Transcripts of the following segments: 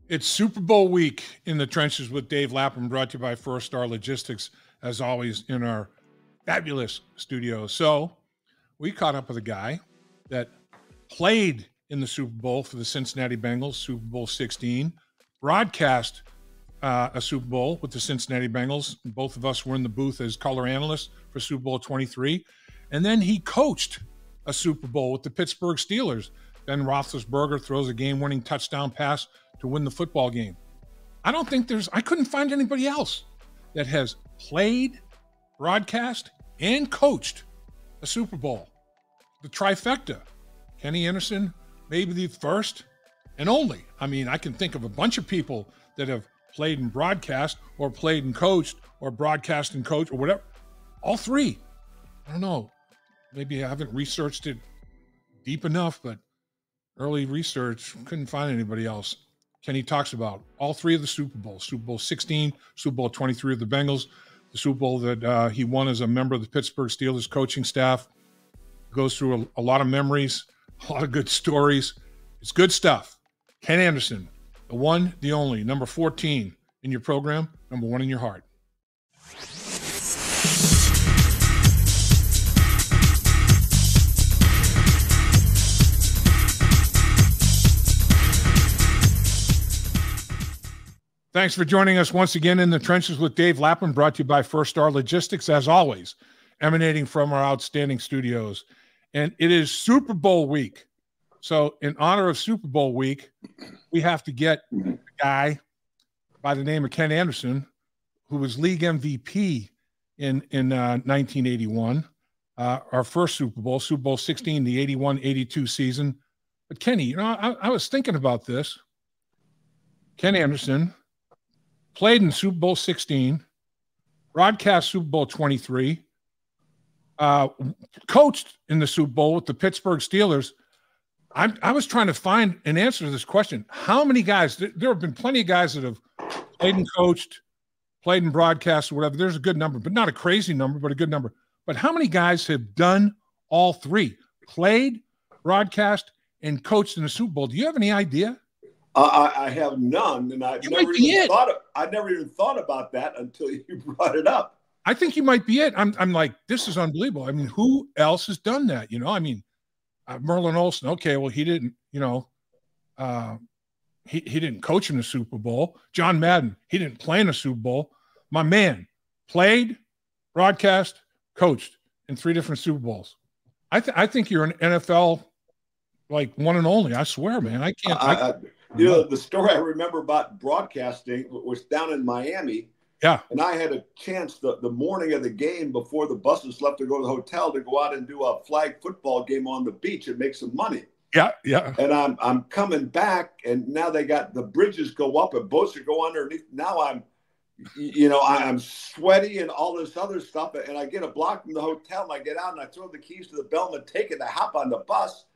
It's Super Bowl week in the trenches with Dave Lapham, brought to you by First Star Logistics, as always, in our fabulous studio. So we caught up with a guy that played in the Super Bowl for the Cincinnati Bengals, Super Bowl XVI, broadcast a Super Bowl with the Cincinnati Bengals. Both of us were in the booth as color analysts for Super Bowl XXIII. And then he coached a Super Bowl with the Pittsburgh Steelers. Ben Roethlisberger throws a game-winning touchdown pass to win the football game. I couldn't find anybody else that has played, broadcast, and coached a Super Bowl. The trifecta. Kenny Anderson, maybe the first and only. I mean, I can think of a bunch of people that have played and broadcast, or played and coached, or broadcast and coached, or whatever. All three. I don't know. Maybe I haven't researched it deep enough, but early research, couldn't find anybody else. Kenny talks about all three of the Super Bowls: Super Bowl XVI, Super Bowl XXIII of the Bengals, the Super Bowl that he won as a member of the Pittsburgh Steelers coaching staff. Goes through a lot of memories, a lot of good stories. It's good stuff. Ken Anderson, the one, the only, number 14 in your program, number one in your heart. Thanks for joining us once again in the trenches with Dave Lapham, brought to you by First Star Logistics, as always, emanating from our outstanding studios. And it is Super Bowl week. So in honor of Super Bowl week, we have to get a guy by the name of Ken Anderson, who was league MVP in 1981, our first Super Bowl XVI, the 81-82 season. But Kenny, I was thinking about this. Ken Anderson played in Super Bowl XVI, broadcast Super Bowl XXIII, coached in the Super Bowl with the Pittsburgh Steelers. I was trying to find an answer to this question. How many guys? There have been plenty of guys that have played and coached, played and broadcast, or whatever. There's a good number, but not a crazy number, but a good number. But how many guys have done all three? Played, broadcast, and coached in the Super Bowl? Do you have any idea? I have none, and I never even thought about that until you brought it up. I think you might be it. I'm like, this is unbelievable. I mean, who else has done that? I mean, Merlin Olsen. Okay, well, he didn't. He didn't coach in the Super Bowl. John Madden. He didn't play in the Super Bowl. My man played, broadcast, coached in 3 different Super Bowls. I think you're an NFL like one and only. I swear, man. I can't. The story I remember about broadcasting was down in Miami. Yeah. And I had a chance the morning of the game, before the buses left to go to the hotel, to go out and do a flag football game on the beach and make some money. Yeah, yeah. And I'm coming back, and now they got the bridges go up and boats are go underneath. Now I'm sweaty and all this other stuff. And I get a block from the hotel, and I get out and I throw the keys to the bellman, take it, I hop on the bus.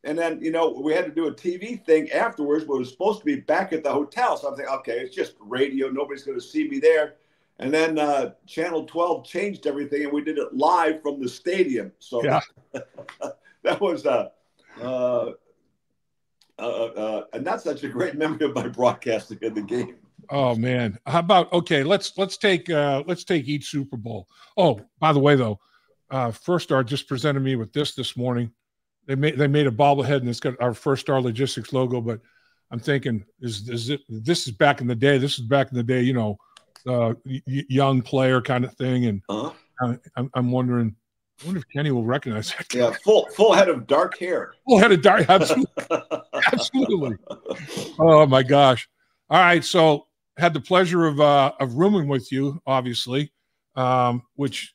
And then, we had to do a TV thing afterwards, but it was supposed to be back at the hotel. So I'm thinking, okay, it's just radio. Nobody's going to see me there. And then Channel 12 changed everything, and we did it live from the stadium. So yeah. That was not such a great memory of my broadcasting of the game. Oh man, how about let's take each Super Bowl. Oh, by the way, though, First Star just presented me with this morning. They made a bobblehead, and it's got our First Star Logistics logo. But I'm thinking, this is back in the day. This is back in the day, young player kind of thing. And I'm wondering, I wonder if Kenny will recognize that. Yeah, full head of dark hair. Full head of dark, absolutely, absolutely. Oh my gosh! All right, so had the pleasure of rooming with you, obviously, which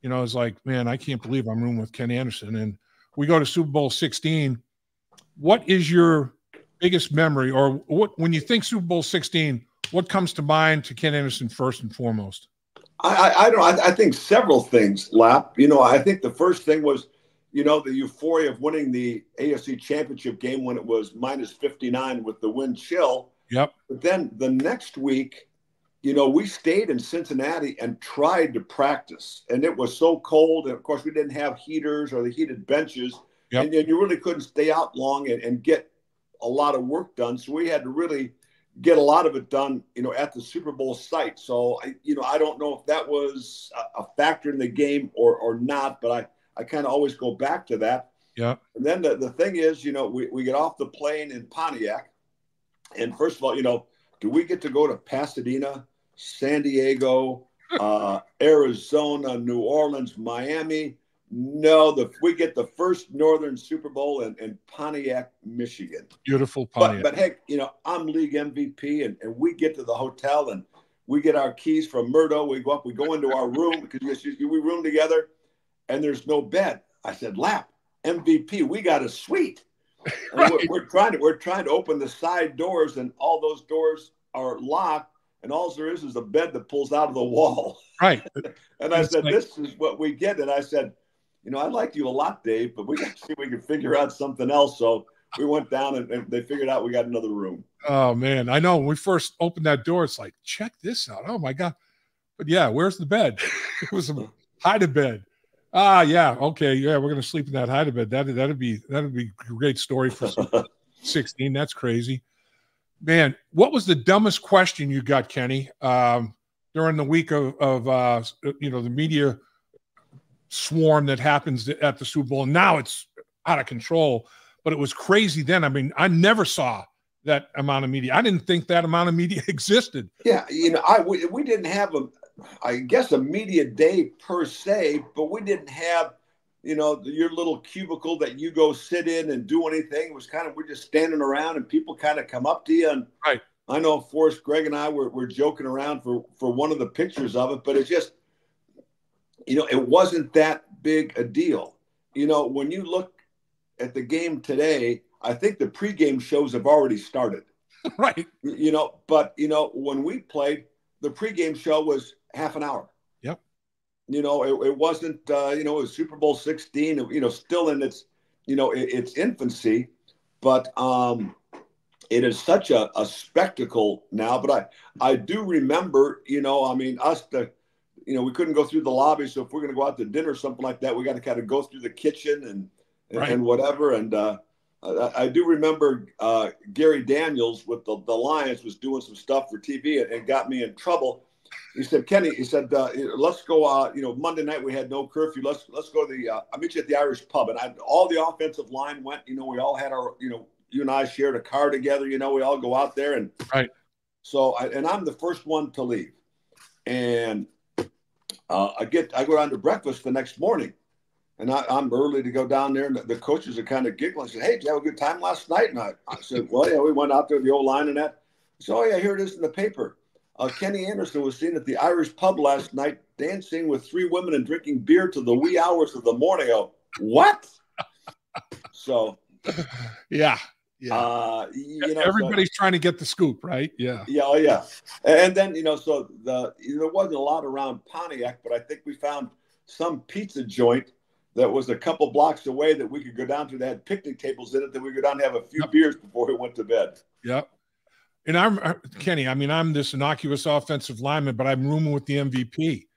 is like, man, I can't believe I'm rooming with Ken Anderson. And we go to Super Bowl XVI. What is your biggest memory, or when you think Super Bowl XVI, what comes to mind to Ken Anderson first and foremost? I think several things, Lap. I think the first thing was, the euphoria of winning the AFC Championship game when it was -59 with the wind chill. Yep. But then the next week, we stayed in Cincinnati and tried to practice, and it was so cold. And of course, we didn't have heaters or the heated benches, and you really couldn't stay out long and get a lot of work done. So we had to really get a lot of it done, at the Super Bowl site. So I don't know if that was a factor in the game or not, but I kind of always go back to that. Yeah. And then the thing is, we get off the plane in Pontiac, and first of all, do we get to go to Pasadena, San Diego, Arizona, New Orleans, Miami? No, we get the first Northern Super Bowl in Pontiac, Michigan. Beautiful Pontiac. But heck, I'm league MVP, and we get to the hotel, and we get our keys from Murdo. We go into our room because we room together, and there's no bed. I said, Lap, MVP, we got a suite. Right. We're trying to open the side doors, and all those doors are locked. And all there is a bed that pulls out of the wall. Right. And I said, this is what we get. And I said, I like you a lot, Dave, but we got to see if we can figure out something else. So we went down and they figured out we got another room. Oh, man. I know. When we first opened that door, it's like, check this out. Oh, my God. But, yeah, where's the bed? It was a hide-a-bed. Yeah. Okay. Yeah, we're going to sleep in that hide-a-bed. That'd be a great story for 16. That's crazy. Man, what was the dumbest question you got, Kenny, during the week of the media swarm that happens at the Super Bowl? Now it's out of control, but it was crazy then. I mean, I never saw that amount of media. I didn't think that amount of media existed. Yeah, we didn't have a media day per se, but we didn't have your little cubicle that you go sit in and do anything. It was we're just standing around and people kind of come up to you. And right. I know Forrest, Greg, and I were joking around for one of the pictures of it, but it's just, it wasn't that big a deal. When you look at the game today, I think the pregame shows have already started. Right. But when we played, the pregame show was half an hour. Yep. It wasn't, it was Super Bowl XVI, still in its infancy, but it is such a spectacle now. But I do remember, we couldn't go through the lobby. So if we're going to go out to dinner or something like that, we got to kind of go through the kitchen and whatever. And I do remember Gary Daniels with the Lions was doing some stuff for TV and got me in trouble. He said, Kenny, let's go, Monday night we had no curfew. Let's go to I'll meet you at the Irish pub. And all the offensive line went, we all had our, you and I shared a car together, we all go out there. And right. So, I'm the first one to leave. And I go down to breakfast the next morning. And I'm early to go down there. And the coaches are kind of giggling. I said, hey, did you have a good time last night? And I said, well, yeah, we went out there, the old line and that. So, oh, yeah, here it is in the paper. Kenny Anderson was seen at the Irish pub last night dancing with 3 women and drinking beer till the wee hours of the morning. Oh, what? So, yeah. Everybody's trying to get the scoop, right? Yeah. Yeah. Oh, yeah. And then, so there wasn't a lot around Pontiac, but I think we found some pizza joint that was a couple blocks away that we could go down to that had picnic tables in it that we could go down and have a few beers before we went to bed. Yep. And Kenny, I'm this innocuous offensive lineman, but I'm rooming with the MVP.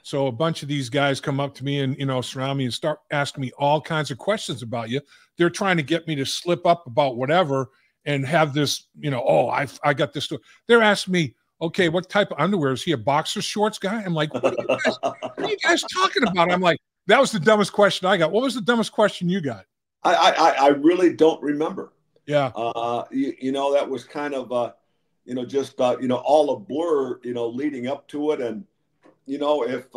So a bunch of these guys come up to me and, surround me and start asking me all kinds of questions about you. They're trying to get me to slip up about whatever and have this, I got this. They're asking me, okay, what type of underwear? Is he a boxer shorts guy? I'm like, what are you guys talking about? I'm like, that was the dumbest question I got. What was the dumbest question you got? I really don't remember. Yeah. That was kind of, just, all a blur, leading up to it. And, if,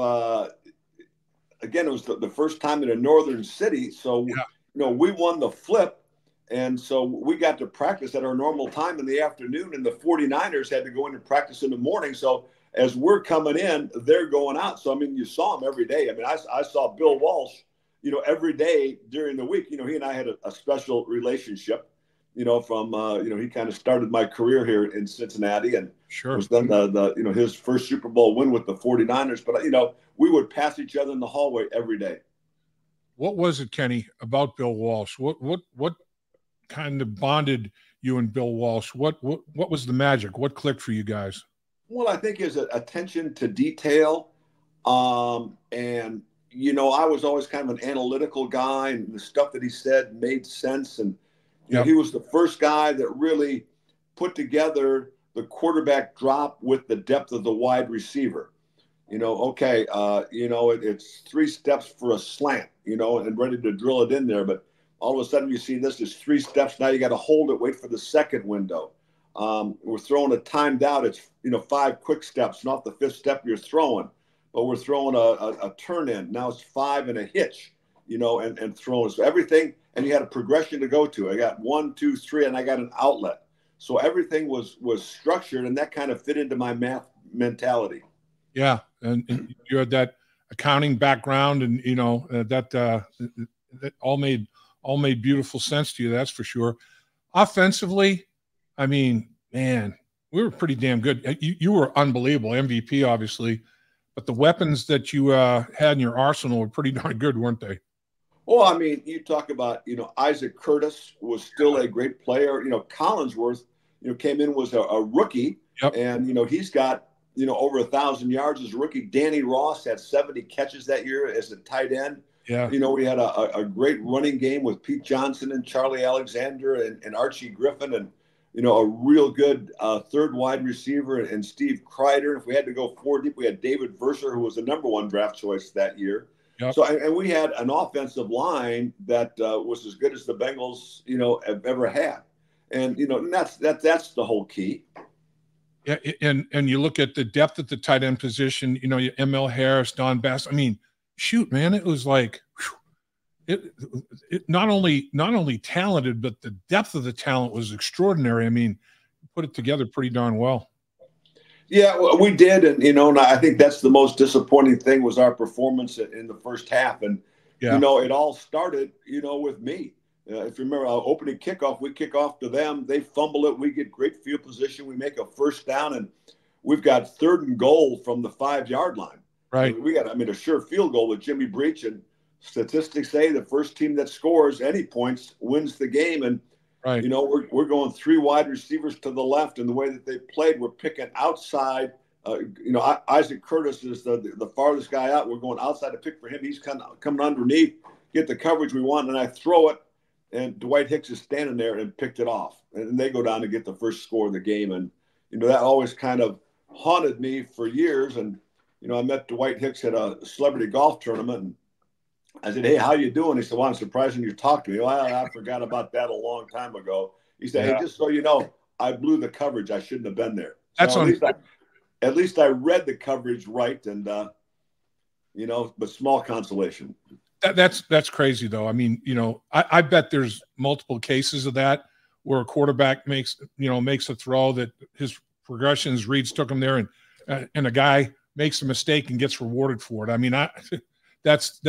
again, it was the first time in a northern city. So, we won the flip. And so we got to practice at our normal time in the afternoon, and the 49ers had to go in and practice in the morning. So as we're coming in, they're going out. So, you saw them every day. I saw Bill Walsh, every day during the week. He and I had a special relationship. From he kind of started my career here in Cincinnati, and sure was then the his first Super Bowl win with the 49ers. But we would pass each other in the hallway every day. What was it, Kenny, about Bill Walsh? What kind of bonded you and Bill Walsh? What was the magic? What clicked for you guys? Well, I think his attention to detail, and I was always kind of an analytical guy, and the stuff that he said made sense. And he was the first guy that really put together the quarterback drop with the depth of the wide receiver. Okay, it's 3 steps for a slant, and ready to drill it in there. But all of a sudden you see this is 3 steps. Now you got to hold it, wait for the second window. We're throwing a timed out. It's, 5 quick steps, not the 5th step you're throwing. But we're throwing a turn in. Now it's 5 and a hitch, and throwing. So everything, and you had a progression to go to. I got 1, 2, 3, and I got an outlet. So everything was structured, and that kind of fit into my math mentality. Yeah, and you had that accounting background, and that all made beautiful sense to you. That's for sure. Offensively, I mean, man, we were pretty damn good. You were unbelievable, MVP, obviously, but the weapons that you had in your arsenal were pretty darn good, weren't they? Well, I mean, you talk about, Isaac Curtis was still a great player. Collinsworth, came in, was a rookie. Yep. And, he's got, over 1,000 yards as a rookie. Danny Ross had 70 catches that year as a tight end. Yeah. We had a great running game with Pete Johnson and Charlie Alexander and Archie Griffin, and, a real good third wide receiver and Steve Kreider. If we had to go 4 deep, we had David Verser, who was the #1 draft choice that year. Yep. So, and we had an offensive line that was as good as the Bengals, have ever had. And, that's the whole key. Yeah, and you look at the depth at the tight end position, ML Harris, Don Bass. I mean, shoot, man, it was like it not only talented, but the depth of the talent was extraordinary. I mean, put it together pretty darn well. Yeah, well, we did, and and I think that's the most disappointing thing was our performance in the first half. And yeah. It all started, with me. If you remember our opening kickoff, we kick off to them. They fumble it. We get great field position. We make a first down, and we've got 3rd and goal from the 5-yard line. Right. We got, a sure field goal with Jimmy Breach, and statistics say the first team that scores any points wins the game. And right. We're going 3 wide receivers to the left, and the way that they played, we're picking outside. Isaac Curtis is the farthest guy out. We're going outside to pick for him. He's kind of coming underneath, get the coverage we want, and I throw it. And Dwight Hicks is standing there and picked it off. And they go down to get the first score of the game. And, that always kind of haunted me for years. And, I met Dwight Hicks at a celebrity golf tournament. And I said, "Hey, how you doing?" He said, "Well, I'm surprised you talked to me." Well, I forgot about that a long time ago. He said, "Hey, just so you know, I blew the coverage. I shouldn't have been there." That's so at least I read the coverage right. And, but small consolation. That's crazy, though. I mean, I bet there's multiple cases of that where a quarterback makes a throw that his progressions, reads took him there, and a guy makes a mistake and gets rewarded for it. I mean, that's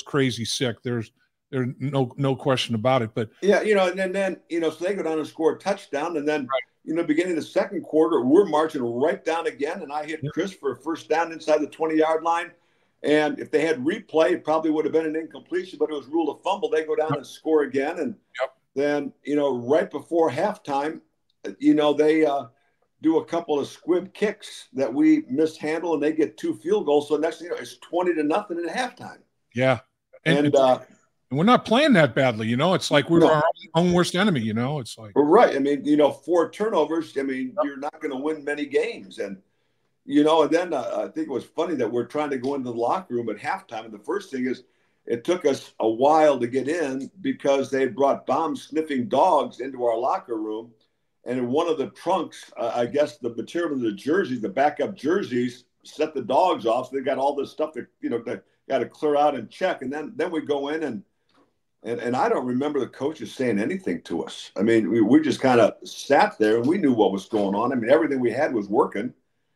crazy sick. There's no question about it. But yeah, and then so they go down and score a touchdown, and then beginning of the second quarter, we're marching right down again, and I hit Chris for a first down inside the 20-yard line. And if they had replay, it probably would have been an incompletion, but it was ruled a fumble. They go down and score again. And then, right before halftime, they do a couple of squib kicks that we mishandle, and they get 2 field goals. So next thing it's 20-0 at halftime. Yeah. And we're not playing that badly. It's like we're our own worst enemy. It's like. Right. I mean, 4 turnovers. I mean, you're not going to win many games. And, and then I think it was funny that we're trying to go into the locker room at halftime. And the first thing is it took us a while to get in because they had brought bomb-sniffing dogs into our locker room. And in one of the trunks, I guess the material of the jerseys, the backup jerseys, set the dogs off. So they got all this stuff that, that got to clear out and check. And then we go in and I don't remember the coaches saying anything to us. I mean, we just kind of sat there and we knew what was going on. I mean, everything we had was working.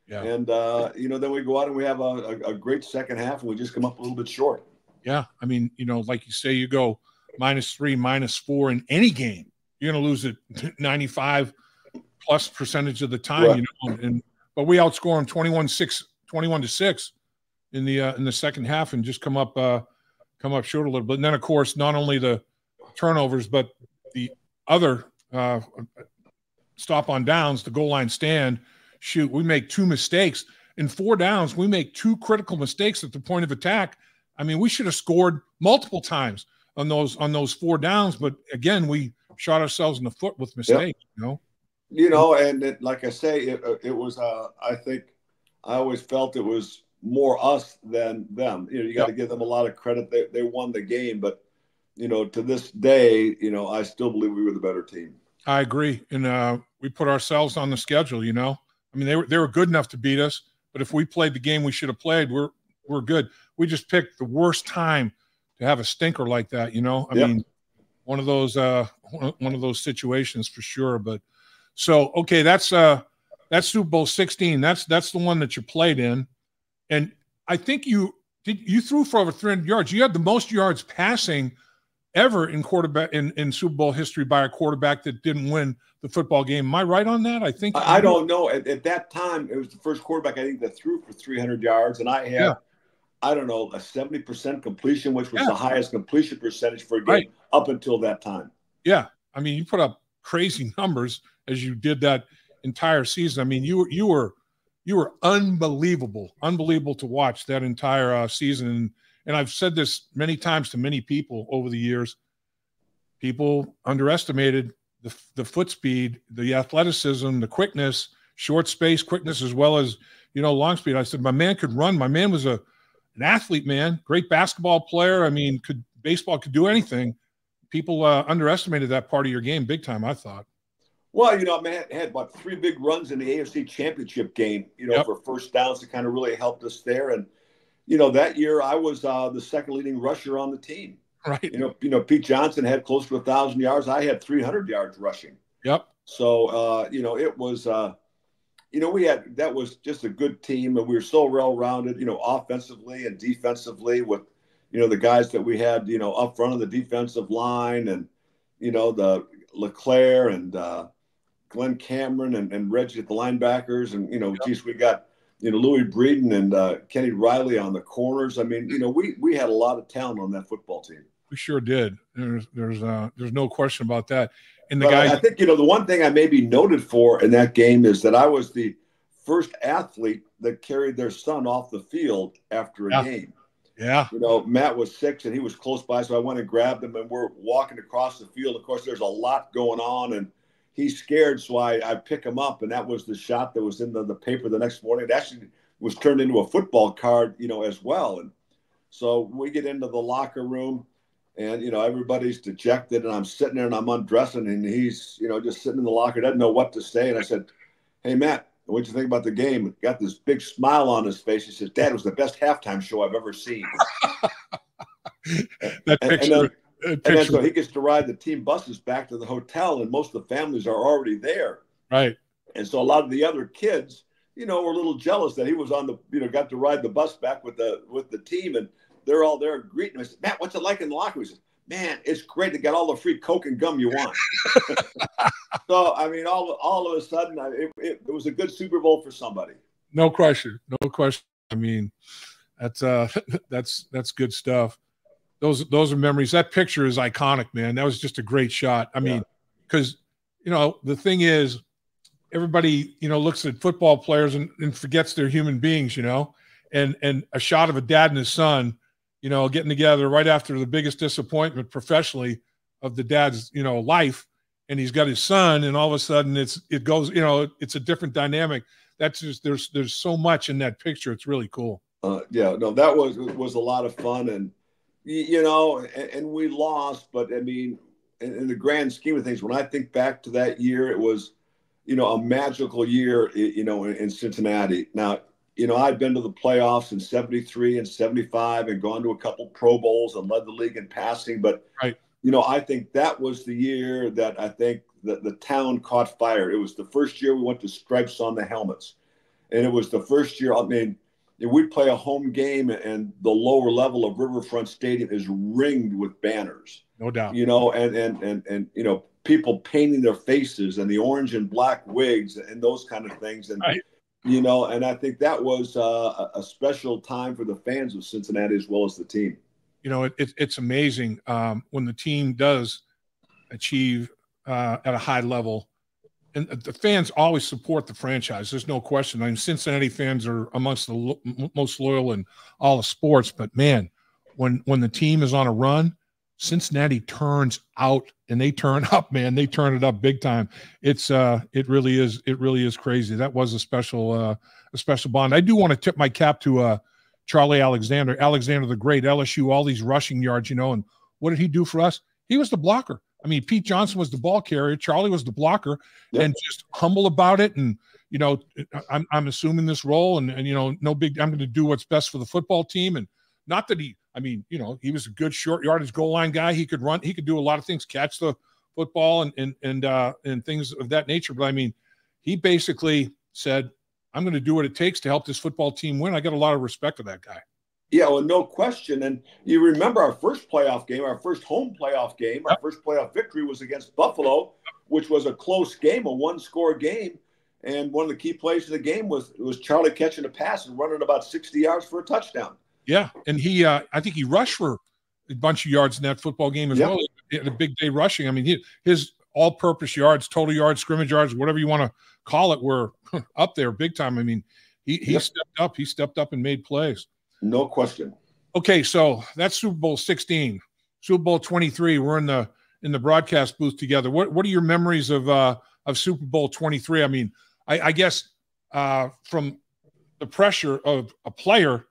Yeah. And, then we go out and we have a great second half and we just come up a little bit short. Yeah. I mean, like you say, you go -3, -4 in any game, you're going to lose it 95+% of the time, right. But we outscore them 21-6 in the second half and just come up short a little bit. And then, of course, not only the turnovers, but the other stop on downs, the goal line stand. Shoot, we make 2 mistakes. In 4 downs, we make 2 critical mistakes at the point of attack. I mean, we should have scored multiple times on those 4 downs, but again, we shot ourselves in the foot with mistakes. And like I say, it was. I think I always felt it was more us than them. You got to give them a lot of credit. They won the game, but to this day, I still believe we were the better team. I agree, and we put ourselves on the schedule. I mean, they were good enough to beat us, but if we played the game we should have played, we're good. We just picked the worst time to have a stinker like that. I mean, one of those situations for sure. But so okay, that's Super Bowl XVI. That's the one that you played in, and I think you threw for over 300 yards. You had the most yards passing ever in Super Bowl history by a quarterback that didn't win the football game. Am I right on that? I think I don't know. At that time, it was the first quarterback I think that threw for 300 yards, and I had I don't know, a 70% completion, which was the highest completion percentage for a game up until that time. Yeah, I mean, you put up crazy numbers as you did that entire season. I mean, you were unbelievable to watch that entire season. And I've said this many times to many people over the years. People underestimated the foot speed, the athleticism, the quickness, short space quickness, as well as, long speed. I said, my man could run. My man was an athlete, man, great basketball player. I mean, baseball could do anything. People underestimated that part of your game big time, I thought. Well, man had about 3 big runs in the AFC Championship game, for first downs that kind of really helped us there. And, that year I was the second leading rusher on the team. Right. Pete Johnson had close to 1,000 yards. I had 300 yards rushing. Yep. So, it was, that was just a good team, and we were so well-rounded, offensively and defensively with, the guys that we had, up front of the defensive line and, the LeClaire and Glenn Cameron and Reggie at the linebackers. And, we got, Louis Breeden and Kenny Riley on the corners. I mean, we had a lot of talent on that football team. We sure did. There's no question about that. And I think, the one thing I may be noted for in that game is that I was the first athlete that carried their son off the field after a game. Yeah. Matt was 6 and he was close by, so I went and grabbed him, and we're walking across the field. Of course, there's a lot going on, and he's scared, so I pick him up, and that was the shot that was in the paper the next morning. It actually was turned into a football card, as well. And so we get into the locker room, and, everybody's dejected, and I'm sitting there and I'm undressing, and he's, just sitting in the locker, doesn't know what to say. And I said, "Hey, Matt, what'd you think about the game?" Got this big smile on his face. He says, "Dad, it was the best halftime show I've ever seen." That picture. And then so he gets to ride the team buses back to the hotel, and most of the families are already there. Right. And so a lot of the other kids, were a little jealous that he was on the, got to ride the bus back with the team, and they're all there greeting him. I said, "Matt, what's it like in the locker room?" He says, "Man, it's great. They got all the free Coke and gum you want." So, I mean, all of a sudden, it was a good Super Bowl for somebody. No question. I mean, that's good stuff. Those are memories. That picture is iconic, man. That was just a great shot. I mean, because, the thing is, everybody, looks at football players and forgets they're human beings, and a shot of a dad and his son, getting together right after the biggest disappointment professionally of the dad's, life. And he's got his son, and all of a sudden it goes, it's a different dynamic. That's just, there's so much in that picture. It's really cool. That was a lot of fun. And, and we lost, but I mean, in the grand scheme of things, when I think back to that year, it was, a magical year, in Cincinnati. Now, I'd been to the playoffs in 73 and 75 and gone to a couple Pro Bowls and led the league in passing. But, right. I think that was the year that I think that the town caught fire. It was the first year we went to stripes on the helmets. And it was the first year, I mean, we play a home game and the lower level of Riverfront Stadium is ringed with banners. No doubt. And people painting their faces and the orange and black wigs and those kind of things. And, right. And I think that was a special time for the fans of Cincinnati as well as the team. It's amazing when the team does achieve at a high level, and the fans always support the franchise. There's no question. I mean, Cincinnati fans are amongst the most loyal in all of sports. But man, when the team is on a run, Cincinnati turns out and they turn up, man. They turn it up big time. It really is crazy. That was a special bond. I do want to tip my cap to Charlie Alexander the Great, LSU, all these rushing yards, and what did he do for us? He was the blocker. I mean, Pete Johnson was the ball carrier. Charlie was the blocker, and just humble about it. And, I'm assuming this role and no big, I'm going to do what's best for the football team. And not that he was a good short yardage goal line guy. He could run, he could do a lot of things, catch the football and things of that nature. But I mean, he basically said, I'm going to do what it takes to help this football team win. I got a lot of respect for that guy. Yeah, well, no question. And you remember our first playoff game, our first home playoff game, our first playoff victory was against Buffalo, which was a close game, a one-score game. And one of the key plays of the game was Charlie catching a pass and running about 60 yards for a touchdown. Yeah, and he, I think he rushed for a bunch of yards in that football game as well. He had a big day rushing. I mean, his all-purpose yards, total yards, scrimmage yards, whatever you want to call it, were up there big time. I mean, he stepped up. He stepped up and made plays. No question. Okay, so that's Super Bowl XVI, Super Bowl XXIII. We're in the broadcast booth together. What are your memories of Super Bowl XXIII? I mean, I guess from the pressure of a player,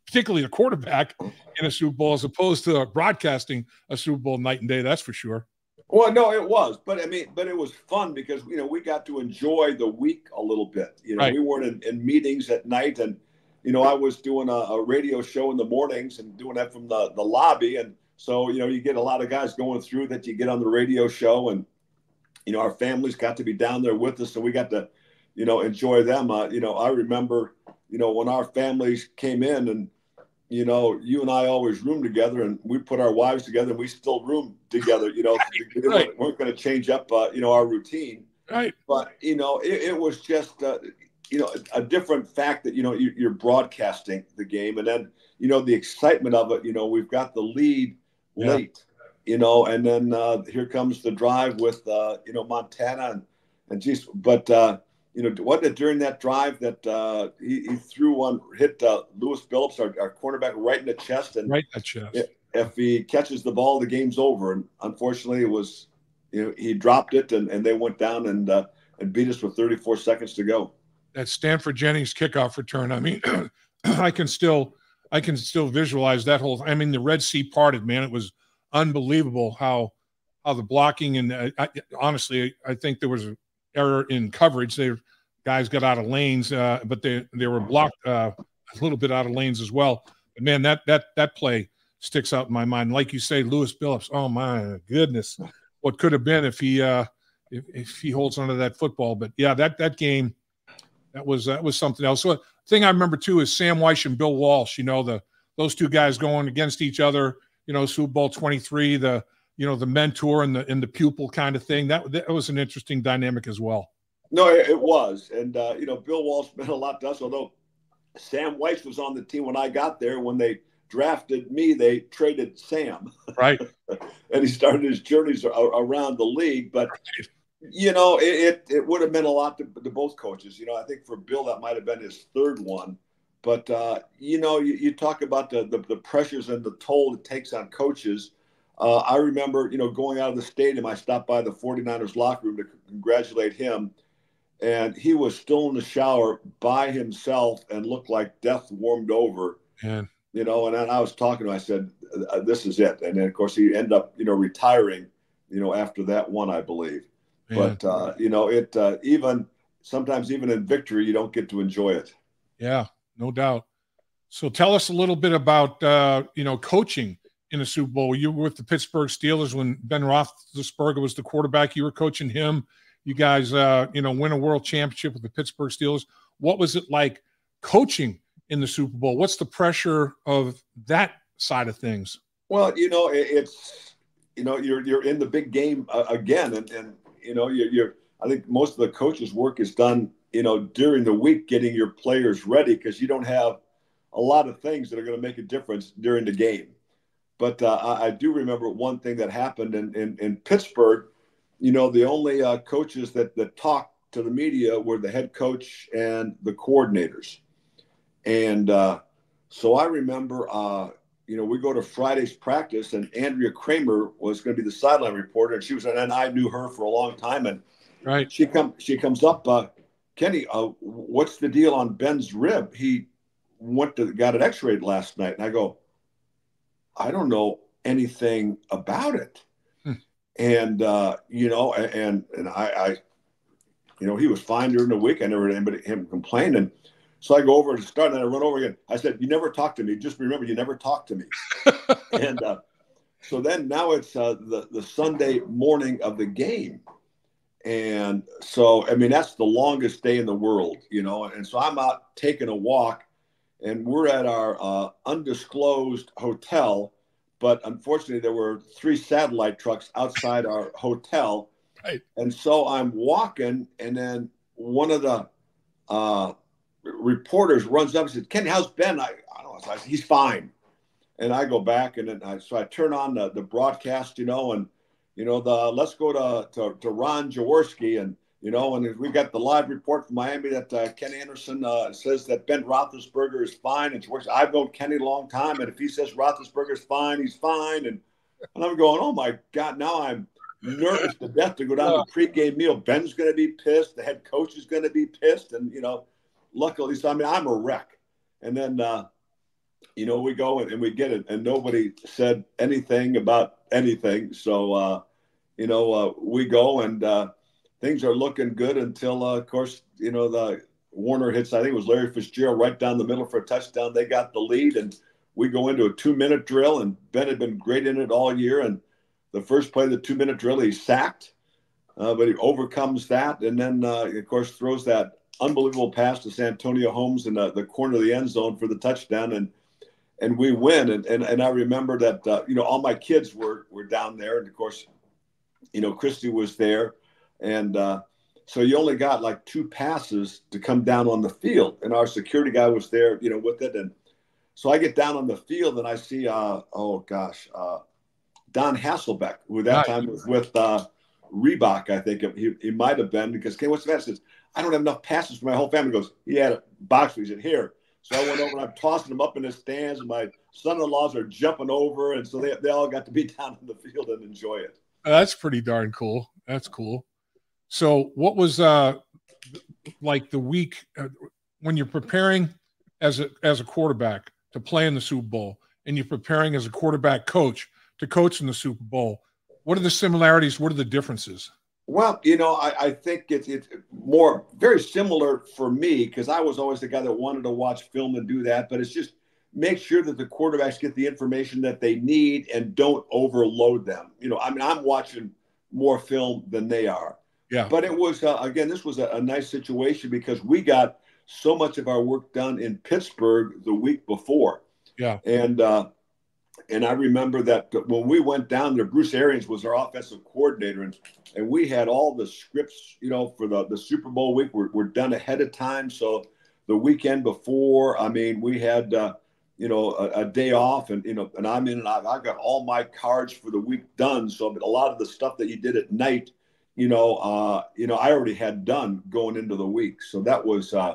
particularly a quarterback in a Super Bowl, as opposed to broadcasting a Super Bowl night and day. That's for sure. Well, no, it was, but it was fun because we got to enjoy the week a little bit. We weren't in meetings at night, and I was doing a radio show in the mornings and doing that from the lobby, and so you get a lot of guys going through that you get on the radio show, and our families got to be down there with us, so we got to enjoy them. I remember when our families came in, and you and I always roomed together, and we put our wives together, and we still roomed together. We weren't going to change up, our routine. Right. But it was just a different fact that you're broadcasting the game, and then the excitement of it. We've got the lead late, and then here comes the drive with Montana and geez, but. Wasn't it during that drive that he threw one, hit Lewis Phillips, our cornerback, right in the chest? And right in the chest. If he catches the ball, the game's over. And unfortunately, it was, he dropped it, and they went down and beat us with 34 seconds to go. That Stanford Jennings kickoff return. I mean, I can still visualize that whole. I mean, the Red Sea parted, man. It was unbelievable how the blocking and honestly, I think there was a error in coverage. Guys got out of lanes, but they were blocked a little bit out of lanes as well. But man, that play sticks out in my mind. Like you say, Lewis Phillips. Oh my goodness, what could have been if he holds onto that football. But yeah, that game, that was something else. So the thing I remember too is Sam Weish and Bill Walsh. Those two guys going against each other. Super Bowl XXIII. The mentor and the pupil kind of thing. That was an interesting dynamic as well. No, it was. And, Bill Walsh meant a lot to us, although Sam Weiss was on the team when I got there. When they drafted me, they traded Sam. Right. And he started his journeys around the league. But, it would have meant a lot to both coaches. I think for Bill, that might have been his third one. But, you talk about the pressures and the toll it takes on coaches. I remember, going out of the stadium, I stopped by the 49ers locker room to congratulate him. And he was still in the shower by himself and looked like death warmed over. Man. And then I was talking to him. I said, this is it. And then, of course, he ended up, retiring, after that one, I believe. Man. But, even sometimes even in victory, you don't get to enjoy it. Yeah, no doubt. So tell us a little bit about, coaching in the Super Bowl. You were with the Pittsburgh Steelers when Ben Roethlisberger was the quarterback. You were coaching him. You guys, win a world championship with the Pittsburgh Steelers. What was it like coaching in the Super Bowl? What's the pressure of that side of things? Well, it's, you're in the big game again. And I think most of the coach's work is done, during the week, getting your players ready, because you don't have a lot of things that are going to make a difference during the game. But I do remember one thing that happened in Pittsburgh. The only coaches that talked to the media were the head coach and the coordinators. And so I remember, we go to Friday's practice, and Andrea Kramer was going to be the sideline reporter, and and I knew her for a long time, and right. she comes up, Kenny, what's the deal on Ben's rib? He got it X-rayed last night, and I go, I don't know anything about it. And and I he was fine during the week. I never heard anybody him complain. And so I go over to start, and I run over again. I said, "You never talk to me. Just remember, you never talk to me." And so then now it's the Sunday morning of the game, and so I mean that's the longest day in the world, And so I'm out taking a walk, and we're at our undisclosed hotel. But unfortunately, there were 3 satellite trucks outside our hotel. Right. And so I'm walking, and then one of the reporters runs up and says, "Kenny, how's Ben?" I don't know. I said, "He's fine." And I go back, and then I turn on the broadcast, and let's go to Ron Jaworski, and and we got the live report from Miami that Kenny Anderson says that Ben Roethlisberger is fine. And I've known Kenny a long time, and if he says Roethlisberger is fine, he's fine. And I'm going, oh my God, now I'm nervous to death to go down to pregame meal. Ben's going to be pissed. The head coach is going to be pissed. And, luckily, so I mean, I'm a wreck. And then, we go and we get it, and nobody said anything about anything. So, we go, and things are looking good until, of course, the Warner hits, I think it was Larry Fitzgerald, right down the middle for a touchdown. They got the lead, and we go into a 2-minute drill, and Ben had been great in it all year. And the first play of the 2-minute drill, he's sacked, but he overcomes that. And then, of course, throws that unbelievable pass to Santonio Holmes in the corner of the end zone for the touchdown. And we win. And I remember that, all my kids were down there. And, of course, Christy was there. And so you only got like 2 passes to come down on the field. And our security guy was there, with it. And so I get down on the field, and I see, Don Hasselbeck, who that time was with Reebok, I think. He might have been, because, okay, what's the matter? He says, I don't have enough passes for my whole family. He goes, he had a box. He said, here. So I went over, and I'm tossing them up in the stands, and my son-in-laws are jumping over. And so they all got to be down in the field and enjoy it. That's pretty darn cool. That's cool. So what was like the week when you're preparing as a quarterback to play in the Super Bowl, and you're preparing as a quarterback coach to coach in the Super Bowl? What are the similarities? What are the differences? Well, I think it's more very similar for me, because I was always the guy that wanted to watch film and do that. But it's just make sure that the quarterbacks get the information that they need and don't overload them. I'm watching more film than they are. Yeah. But it was, again, this was a nice situation, because we got so much of our work done in Pittsburgh the week before. Yeah. And I remember that when we went down there, Bruce Arians was our offensive coordinator, and we had all the scripts, for the Super Bowl week were done ahead of time. So the weekend before, I mean, we had, a day off, and, and I'm in, and I've got all my cards for the week done. So a lot of the stuff that you did at night, I already had done going into the week. So that was, kind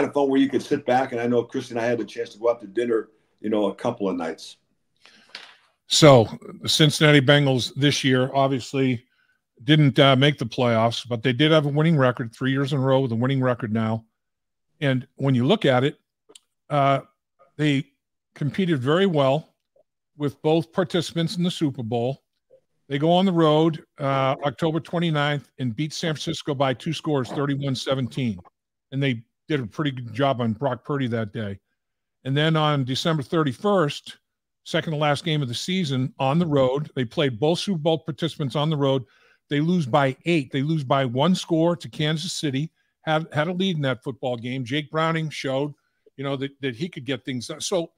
of fun, where you could sit back. And I know Chris and I had the chance to go out to dinner, a couple of nights. So the Cincinnati Bengals this year obviously didn't make the playoffs, but they did have a winning record 3 years in a row with a winning record now. And when you look at it, they competed very well with both participants in the Super Bowl. They go on the road October 29th and beat San Francisco by 2 scores, 31-17. And they did a pretty good job on Brock Purdy that day. And then on December 31st, second to last game of the season, on the road, they played both Super Bowl participants on the road. They lose by 8. They lose by 1 score to Kansas City, had a lead in that football game. Jake Browning showed, that he could get things done. So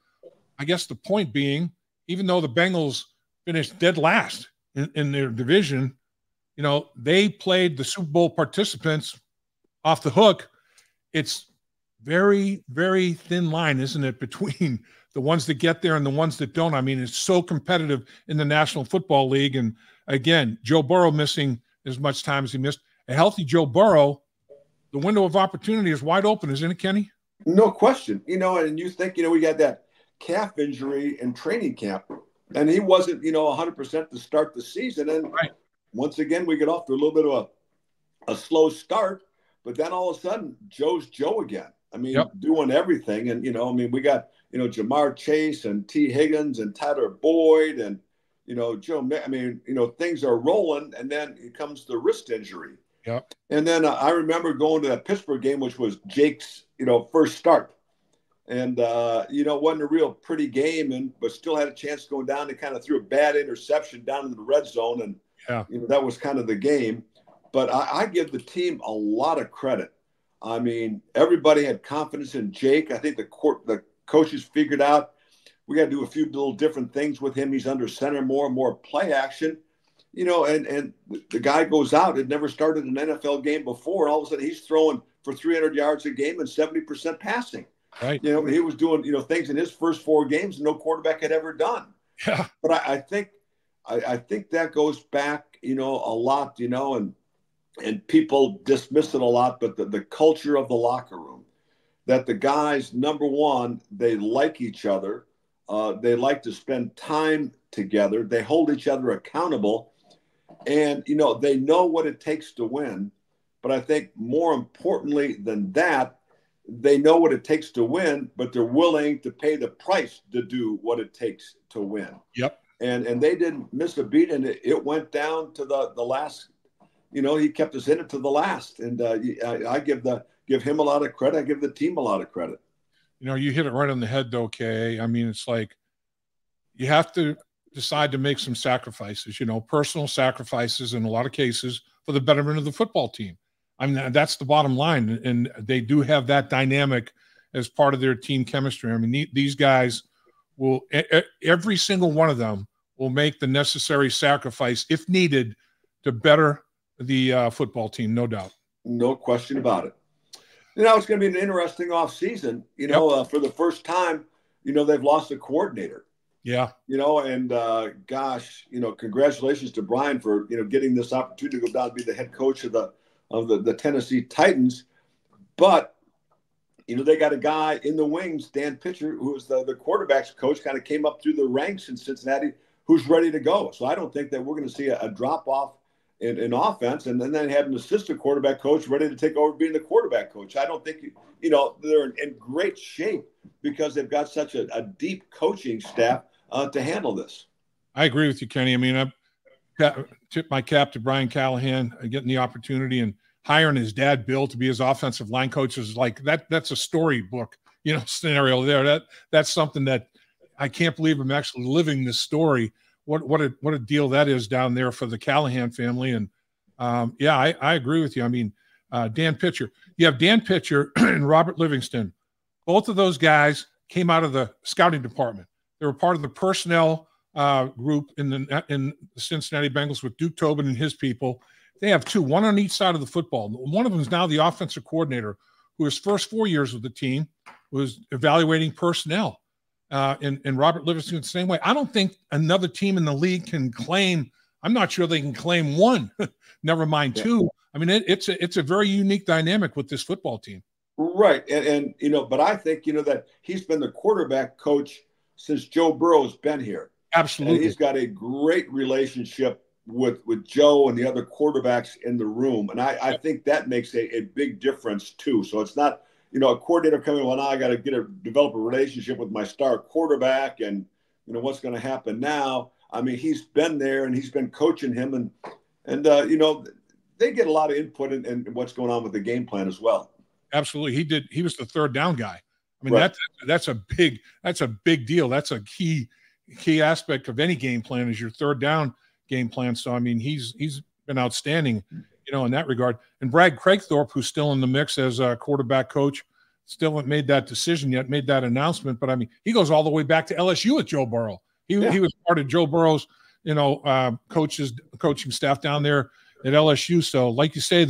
I guess the point being, even though the Bengals finished dead last in their division, they played the Super Bowl participants off the hook. It's very, very thin line, isn't it, between the ones that get there and the ones that don't? I mean, it's so competitive in the National Football League. And again, Joe Burrow missing as much time as he missed. A healthy Joe Burrow, the window of opportunity is wide open, isn't it, Kenny? No question. And you think, we got that calf injury in training camp, and he wasn't, 100% to start the season. And Right. once again, we get off to a little bit of a slow start, but then all of a sudden, Joe's Joe again. I mean, Yep. doing everything. And, we got, Jamar Chase and T. Higgins and Tyler Boyd and, Joe. I mean, things are rolling, and then it comes the wrist injury. Yep. And then I remember going to that Pittsburgh game, which was Jake's, first start. And, it wasn't a real pretty game, but still had a chance going down. They kind of threw a bad interception down in the red zone. And, that was kind of the game. But I give the team a lot of credit. I mean, everybody had confidence in Jake. I think the coaches figured out we got to do a few little different things with him. He's under center more play action. And the guy goes out. Had never started an NFL game before. And all of a sudden, he's throwing for 300 yards a game and 70% passing. Right. He was doing, things in his first 4 games no quarterback had ever done. Yeah. But I think that goes back, a lot, and people dismiss it a lot. But the culture of the locker room, that the guys, number one, they like each other. They like to spend time together. They hold each other accountable. And, they know what it takes to win. But I think more importantly than that, they know what it takes to win, but they're willing to pay the price to do what it takes to win. Yep. And they didn't miss a beat, and it went down to the last. He kept us in it to the last. And I give him a lot of credit. I give the team a lot of credit. You hit it right on the head, though, Kay. I mean, it's like you have to decide to make some sacrifices, personal sacrifices in a lot of cases for the betterment of the football team. I mean, that's the bottom line. And they do have that dynamic as part of their team chemistry. I mean, these guys will, every single one of them will make the necessary sacrifice if needed to better the football team, no doubt. No question about it. It's going to be an interesting offseason, for the first time, they've lost a coordinator. Yeah. And gosh, congratulations to Brian for, getting this opportunity to go down and be the head coach of the Tennessee Titans. But, they got a guy in the wings, Dan Pitcher, who was the quarterback's coach, kind of came up through the ranks in Cincinnati, who's ready to go. So I don't think that we're going to see a drop-off in offense. And then they had an assistant quarterback coach ready to take over being the quarterback coach. I don't think, they're in great shape because they've got such a deep coaching staff to handle this. I agree with you, Kenny. I mean, I tip my cap to Brian Callahan getting the opportunity and hiring his dad, Bill, to be his offensive line coach is like that. That's a storybook, scenario there. That's something that I can't believe I'm actually living this story. What a deal that is down there for the Callahan family. And I agree with you. I mean, Dan Pitcher, you have Dan Pitcher and Robert Livingston. Both of those guys came out of the scouting department. They were part of the personnel group in the Cincinnati Bengals with Duke Tobin and his people. They have 2, one on each side of the football. One of them is now the offensive coordinator, who his first 4 years with the team was evaluating personnel. And Robert Livingston the same way. I don't think another team in the league can claim. I'm not sure they can claim 1. Never mind 2. I mean, it's a very unique dynamic with this football team. Right, and but I think that he's been the quarterback coach since Joe Burrow's been here. Absolutely, and he's got a great relationship with Joe and the other quarterbacks in the room, and I think that makes a big difference too. So it's not a coordinator coming, well, now I got to develop a relationship with my star quarterback, and what's going to happen now. I mean, he's been there and he's been coaching him, and they get a lot of input in what's going on with the game plan as well. Absolutely, he did. He was the third down guy. I mean, right. that's a big deal. That's a key aspect of any game plan is your third down game plan. So I mean, he's been outstanding, in that regard. And Brad Craigthorpe, who's still in the mix as a quarterback coach, still haven't made that decision yet, made that announcement. But I mean, he goes all the way back to LSU with Joe Burrow. He was part of Joe Burrow's, coaching staff down there at LSU. So, like you say,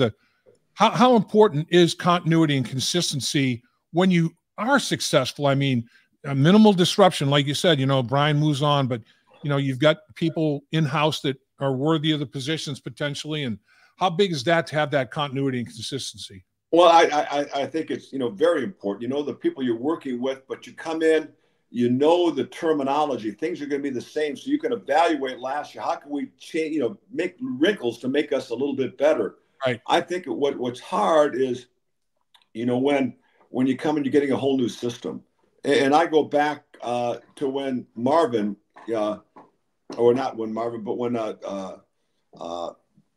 how important is continuity and consistency when you are successful? I mean, a minimal disruption, like you said. Brian moves on, but you've got people in house that are worthy of the positions potentially. And how big is that to have that continuity and consistency? Well, I think it's, very important. You know the people you're working with, but you come in, the terminology. Things are going to be the same, so you can evaluate last year. How can we change? Make wrinkles to make us a little bit better. Right. I think what's hard is, when you come and you're getting a whole new system, and I go back to when Marvin, or not when Marvin, but when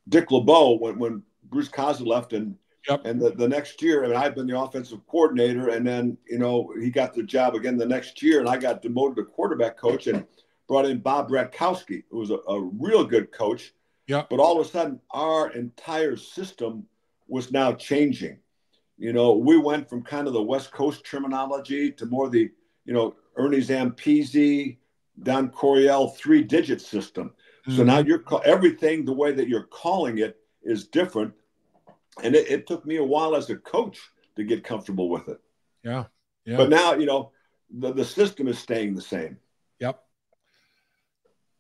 Dick LeBeau, when Bruce Cosby left, and the next year, I mean, I've been the offensive coordinator, and then, he got the job again the next year, and I got demoted to quarterback coach and brought in Bob Bratkowski, who was a real good coach. Yeah. But all of a sudden, our entire system was now changing. We went from kind of the West Coast terminology to more the, Ernie Zampese, Don Coryell 3-digit system. Mm-hmm. So now everything, the way that you're calling it is different. And it took me a while as a coach to get comfortable with it. Yeah. Yeah. But now, the system is staying the same. Yep.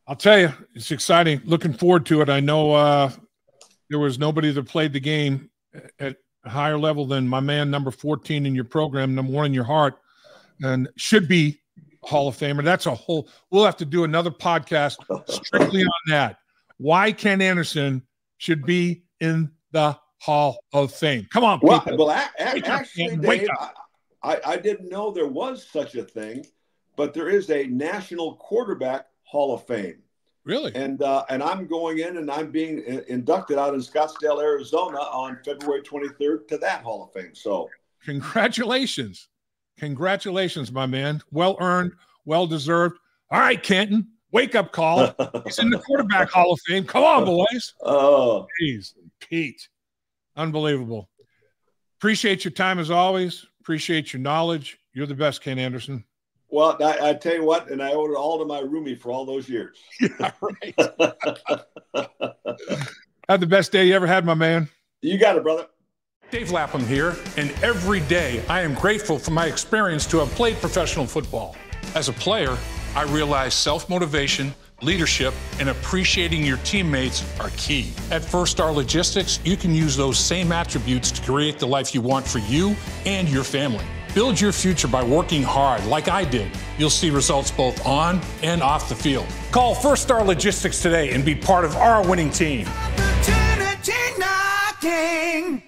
I'll tell you, it's exciting. Looking forward to it. I know there was nobody that played the game at a higher level than my man, number 14 in your program, number 1 in your heart, and should be a Hall of Famer. That's we'll have to do another podcast strictly on that. Why Ken Anderson should be in the Hall of Fame. Come on, people. Well, actually, Dave, I didn't know there was such a thing, but there is a National Quarterback Hall of Fame. Really? And I'm going in, and I'm being inducted out in Scottsdale, Arizona on February 23rd to that Hall of Fame. So congratulations. Congratulations, my man. Well earned, well deserved. All right, Kenton, wake up call. He's in the Quarterback Hall of Fame. Come on, boys. Oh, jeez, Pete. Unbelievable. Appreciate your time as always. Appreciate your knowledge. You're the best, Ken Anderson. Well, I tell you what, and I owe it all to my roomie for all those years. Yeah, right. Had the best day you ever had, my man. You got it, brother. Dave Lapham here, and every day I am grateful for my experience to have played professional football. As a player, I realized self-motivation, leadership, and appreciating your teammates are key. At First Star Logistics, you can use those same attributes to create the life you want for you and your family. Build your future by working hard like I did. You'll see results both on and off the field. Call First Star Logistics today and be part of our winning team. Opportunity knocking.